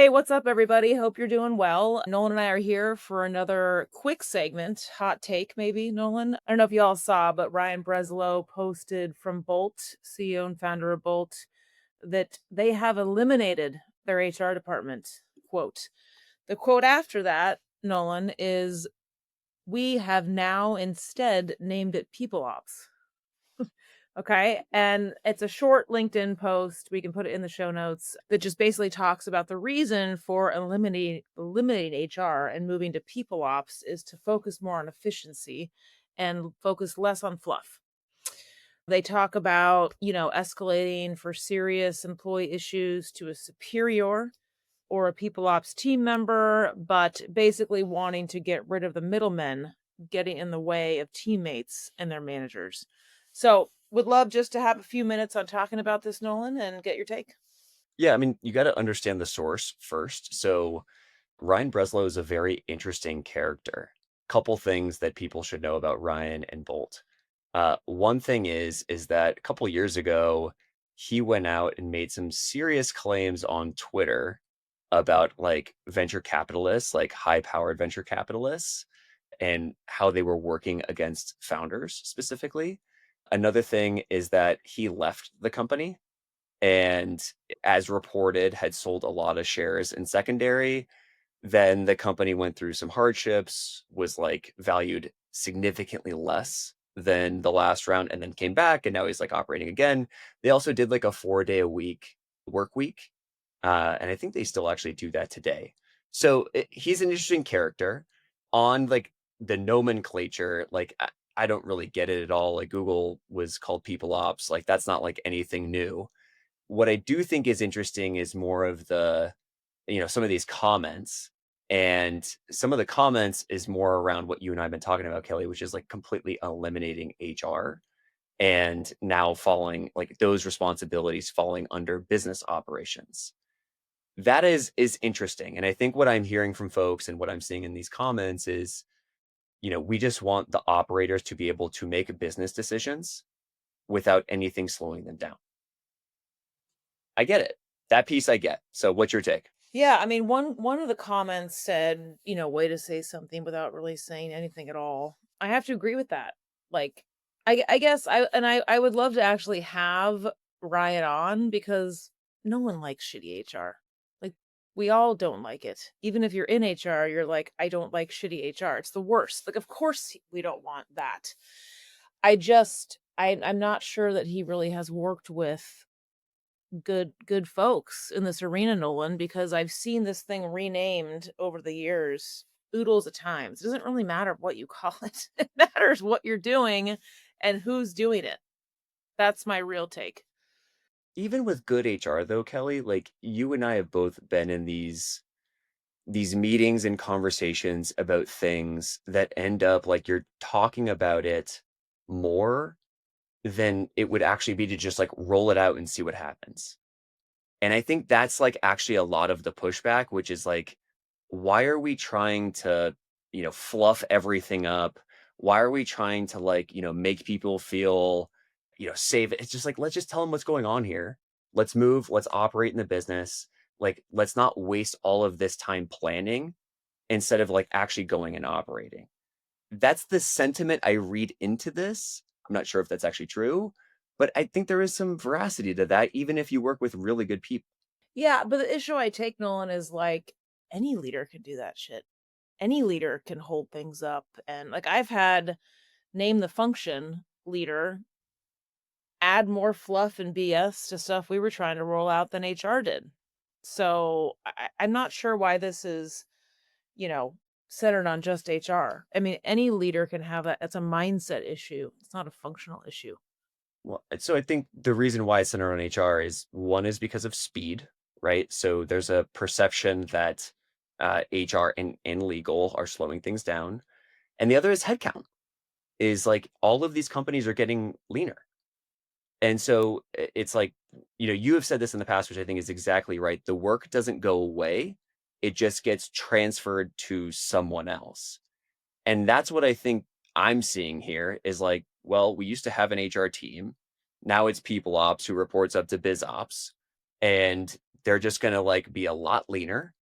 Hey, what's up, everybody? Hope you're doing well. Nolan and I are here for another quick segment, hot take, maybe, Nolan. I don't know if you all saw, but Ryan Breslow posted from Bolt, CEO and founder of Bolt, that they have eliminated their HR department. Quote. The quote after that, Nolan, is we have now instead named it People Ops. Okay. And it's a short LinkedIn post. We can put it in the show notes that just basically talks about the reason for eliminating HR and moving to people ops is to focus more on efficiency and focus less on fluff. They talk about, escalating for serious employee issues to a superior or a people ops team member, but basically wanting to get rid of the middlemen getting in the way of teammates and their managers. So, would love just to have a few minutes on talking about this, Nolan, and get your take. Yeah, I mean, you got to understand the source first. So Ryan Breslow is a very interesting character. Couple things that people should know about Ryan and Bolt. One thing is that a couple years ago, he went out and made some serious claims on Twitter about like venture capitalists, like high-powered venture capitalists, and how they were working against founders specifically. Another thing is that he left the company and as reported had sold a lot of shares in secondary. Then the company went through some hardships, was like valued significantly less than the last round, and then came back and now he's like operating again. They also did like a 4-day a week work week, and I think they still actually do that today. So he's an interesting character on like the nomenclature. Like I don't really get it at all. Like Google was called people ops, like that's not like anything new. What I do think is interesting is more of some of these comments. And some of the comments is more around what you and I have been talking about, Kelly, which is like completely eliminating HR and now falling like those responsibilities falling under business operations. That is interesting. And I think what I'm hearing from folks and what I'm seeing in these comments is, we just want the operators to be able to make business decisions without anything slowing them down. I get it. That piece I get. So what's your take? Yeah, I mean, one of the comments said, way to say something without really saying anything at all. I have to agree with that. Like, I guess I would love to actually have Riot on because no one likes shitty HR. Like, we all don't like it. Even if you're in HR, you're like, I don't like shitty HR. It's the worst. Like, of course we don't want that. I'm not sure that he really has worked with good folks in this arena, Nolan, because I've seen this thing renamed over the years oodles of times. It doesn't really matter what you call it. It matters what you're doing and who's doing it. That's my real take. Even with good HR though, Kelly, like you and I have both been in these meetings and conversations about things that end up like you're talking about it more than it would actually be to just like roll it out and see what happens. And I think that's like actually a lot of the pushback, which is like, why are we trying to, fluff everything up? Why are we trying to like, make people feel, save it? It's just like, let's just tell them what's going on here. Let's move, let's operate in the business. Like, let's not waste all of this time planning instead of like actually going and operating. That's the sentiment I read into this. I'm not sure if that's actually true, but I think there is some veracity to that, even if you work with really good people. Yeah, but the issue I take, Nolan, is like any leader can do that shit. Any leader can hold things up. And like I've had name the function leader add more fluff and BS to stuff we were trying to roll out than HR did. So I'm not sure why this is, you know, centered on just HR. I mean, any leader can have that. It's a mindset issue. It's not a functional issue. Well, so I think the reason why it's centered on HR is one is because of speed, right? So there's a perception that HR and legal are slowing things down. And the other is headcount, is like all of these companies are getting leaner. And so it's like, you have said this in the past, which I think is exactly right. The work doesn't go away, it just gets transferred to someone else. And that's what I think I'm seeing here is like, well, we used to have an HR team. Now it's people ops who reports up to biz ops. And they're just gonna, like, be a lot leaner,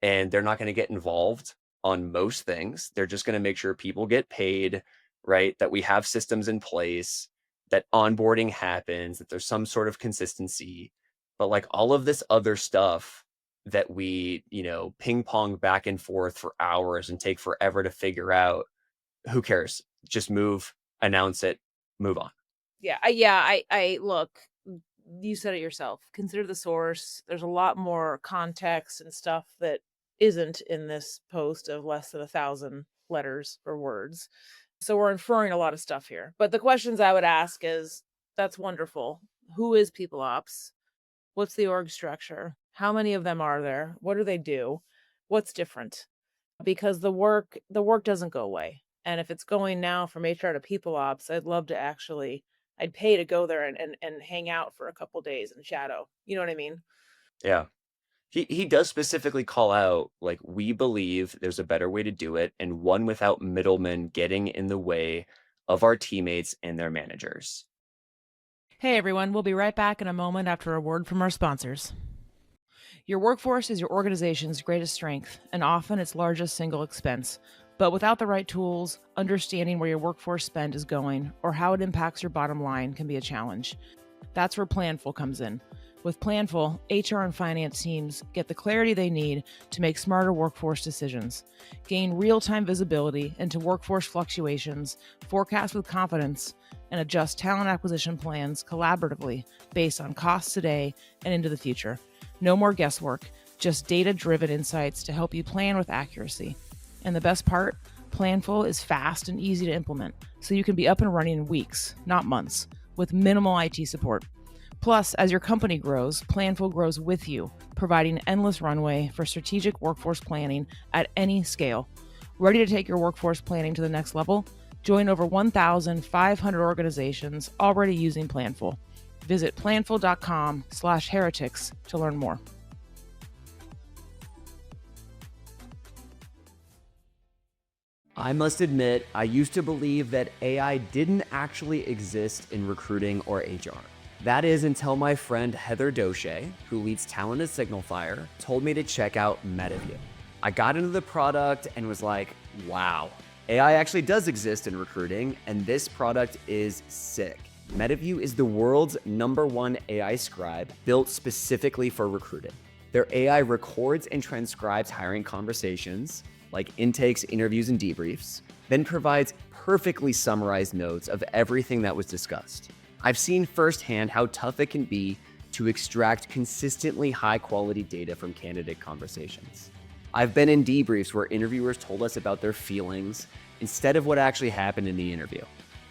and they're not gonna get involved on most things. They're just gonna make sure people get paid, right? That we have systems in place, that onboarding happens, that there's some sort of consistency. But, like, all of this other stuff that we, ping pong back and forth for hours and take forever to figure out, who cares? Just move, announce it, move on. I look, you said it yourself. Consider the source. There's a lot more context and stuff that isn't in this post of less than 1,000 letters or words. So we're inferring a lot of stuff here. But the questions I would ask is, that's wonderful. Who is people ops? What's the org structure? How many of them are there? What do they do? What's different? Because the work doesn't go away. And if it's going now from HR to people ops, I'd pay to go there and hang out for a couple days and shadow. You know what I mean? Yeah. He does specifically call out, like, we believe there's a better way to do it, and one without middlemen getting in the way of our teammates and their managers. Hey everyone, we'll be right back in a moment after a word from our sponsors. Your workforce is your organization's greatest strength and often its largest single expense. But without the right tools, understanding where your workforce spend is going or how it impacts your bottom line can be a challenge. That's where Planful comes in. With Planful, HR and finance teams get the clarity they need to make smarter workforce decisions, gain real-time visibility into workforce fluctuations, forecast with confidence, and adjust talent acquisition plans collaboratively based on costs today and into the future. No more guesswork, just data-driven insights to help you plan with accuracy. And the best part, Planful is fast and easy to implement, so you can be up and running in weeks, not months, with minimal IT support. Plus, as your company grows, Planful grows with you, providing endless runway for strategic workforce planning at any scale. Ready to take your workforce planning to the next level? Join over 1,500 organizations already using Planful. Visit planful.com/heretics to learn more. I must admit, I used to believe that AI didn't actually exist in recruiting or HR. That is until my friend Heather Doche, who leads talent at Signalfire, told me to check out Metaview. I got into the product and was like, wow, AI actually does exist in recruiting, and this product is sick. Metaview is the world's #1 AI scribe built specifically for recruiting. Their AI records and transcribes hiring conversations, like intakes, interviews, and debriefs, then provides perfectly summarized notes of everything that was discussed. I've seen firsthand how tough it can be to extract consistently high-quality data from candidate conversations. I've been in debriefs where interviewers told us about their feelings instead of what actually happened in the interview.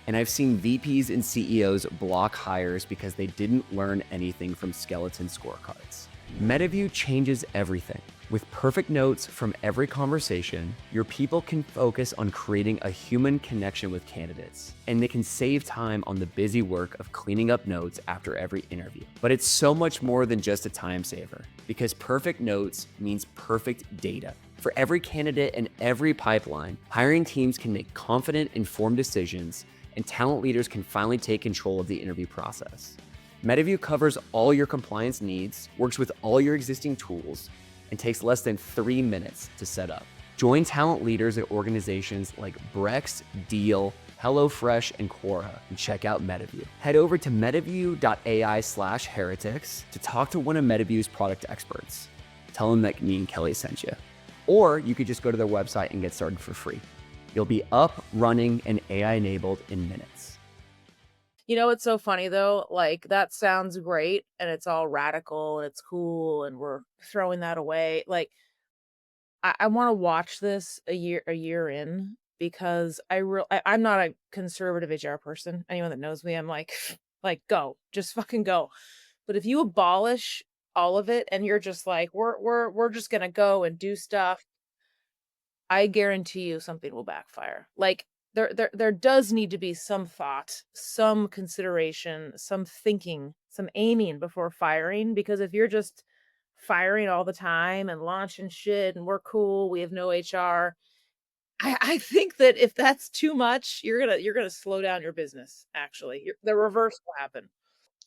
And I've seen VPs and CEOs block hires because they didn't learn anything from skeleton scorecards. Metaview changes everything. With perfect notes from every conversation, your people can focus on creating a human connection with candidates, and they can save time on the busy work of cleaning up notes after every interview. But it's so much more than just a time saver, because perfect notes means perfect data. For every candidate and every pipeline, hiring teams can make confident, informed decisions, and talent leaders can finally take control of the interview process. Metaview covers all your compliance needs, works with all your existing tools, and takes less than 3 minutes to set up. Join talent leaders at organizations like Brex, Deal, HelloFresh, and Quora, and check out Metaview. Head over to metaview.ai/heretics to talk to one of Metaview's product experts. Tell them that me and Kelly sent you. Or you could just go to their website and get started for free. You'll be up, running, and AI-enabled in minutes. You know, it's so funny though, like that sounds great and it's all radical and it's cool and we're throwing that away. Like I want to watch this a year in because I'm not a conservative HR person. Anyone that knows me, I'm like like go, just fucking go. But if you abolish all of it and you're just like we're just going to go and do stuff, I guarantee you something will backfire. Like there does need to be some thought, some consideration, some thinking, some aiming before firing, because if you're just firing all the time and launching shit and we're cool, we have no HR, I think that if that's too much, you're gonna slow down your business, actually. The reverse will happen.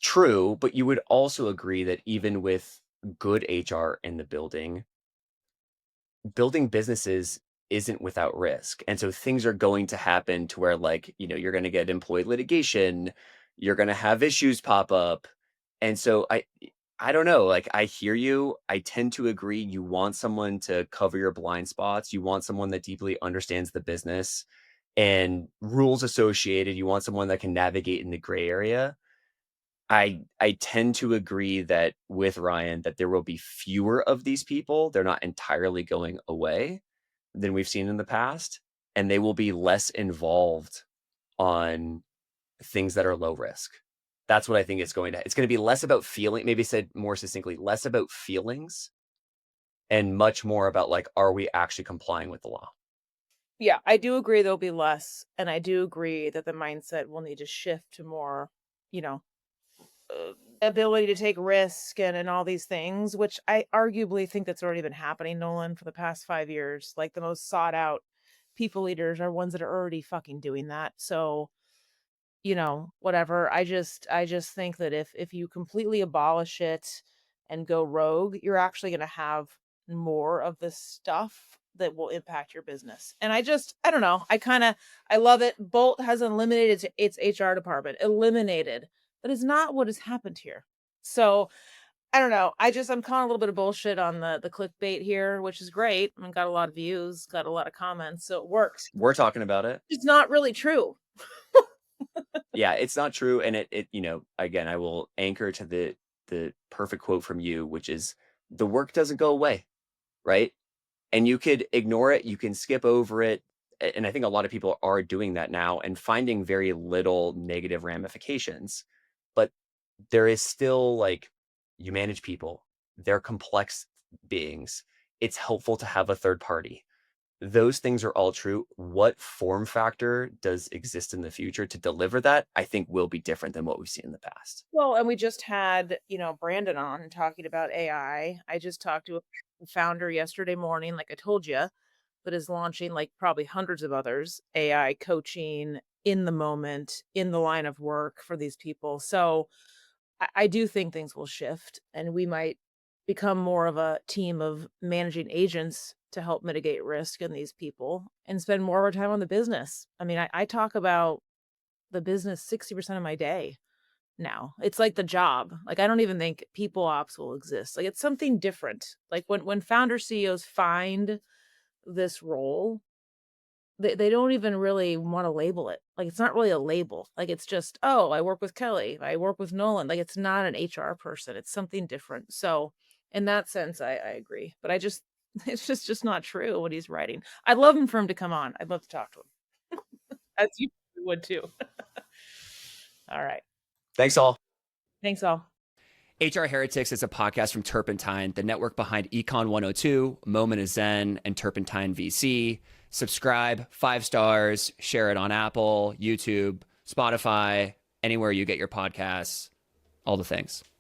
True, but you would also agree that even with good HR in the building, building businesses isn't without risk. And so things are going to happen to where, like, you're going to get employee litigation, you're going to have issues pop up. And so I don't know, like, I hear you. I tend to agree. You want someone to cover your blind spots. You want someone that deeply understands the business and rules associated. You want someone that can navigate in the gray area. I tend to agree that with Ryan that there will be fewer of these people. They're not entirely going away than we've seen in the past, and they will be less involved on things that are low risk. That's what I think it's gonna be less about feeling, maybe said more succinctly, less about feelings and much more about, like, are we actually complying with the law? Yeah, I do agree there'll be less, and I do agree that the mindset will need to shift to more, you know, ability to take risk and all these things, which I arguably think that's already been happening, Nolan, for the past 5 years. Like, the most sought out people leaders are ones that are already fucking doing that. So, whatever. I just think that if you completely abolish it and go rogue, you're actually gonna have more of this stuff that will impact your business. And I don't know. I love it. Bolt has eliminated its HR department. Eliminated. That is not what has happened here. So I don't know. I'm calling a little bit of bullshit on the clickbait here, which is great. I mean, got a lot of views, got a lot of comments, so it works. We're talking about it. It's not really true. Yeah, it's not true, and again, I will anchor to the perfect quote from you, which is, "The work doesn't go away," right? And you could ignore it, you can skip over it, and I think a lot of people are doing that now and finding very little negative ramifications. But there is still, like, you manage people, they're complex beings. It's helpful to have a third party. Those things are all true. What form factor does exist in the future to deliver that, I think will be different than what we've seen in the past. Well, and we just had, Brandon on talking about AI. I just talked to a founder yesterday morning, like I told you, that is launching, like, probably hundreds of others, AI coaching in the moment, in the line of work for these people. So I do think things will shift and we might become more of a team of managing agents to help mitigate risk in these people and spend more of our time on the business. I mean, I talk about the business 60% of my day now. It's like the job. Like, I don't even think people ops will exist. Like, it's something different. Like, when founder CEOs find this role, they don't even really wanna label it. Like, it's not really a label. Like, it's just, "Oh, I work with Kelly. I work with Nolan." Like, it's not an HR person. It's something different. So, in that sense, I agree. But I just it's just not true what he's writing. I'd love him for him to come on. I'd love to talk to him. As you would too. All right. Thanks all. Thanks all. HR Heretics is a podcast from Turpentine, the network behind Econ 102, Moment of Zen, and Turpentine VC. Subscribe, 5 stars, share it on Apple, YouTube, Spotify, anywhere you get your podcasts, all the things.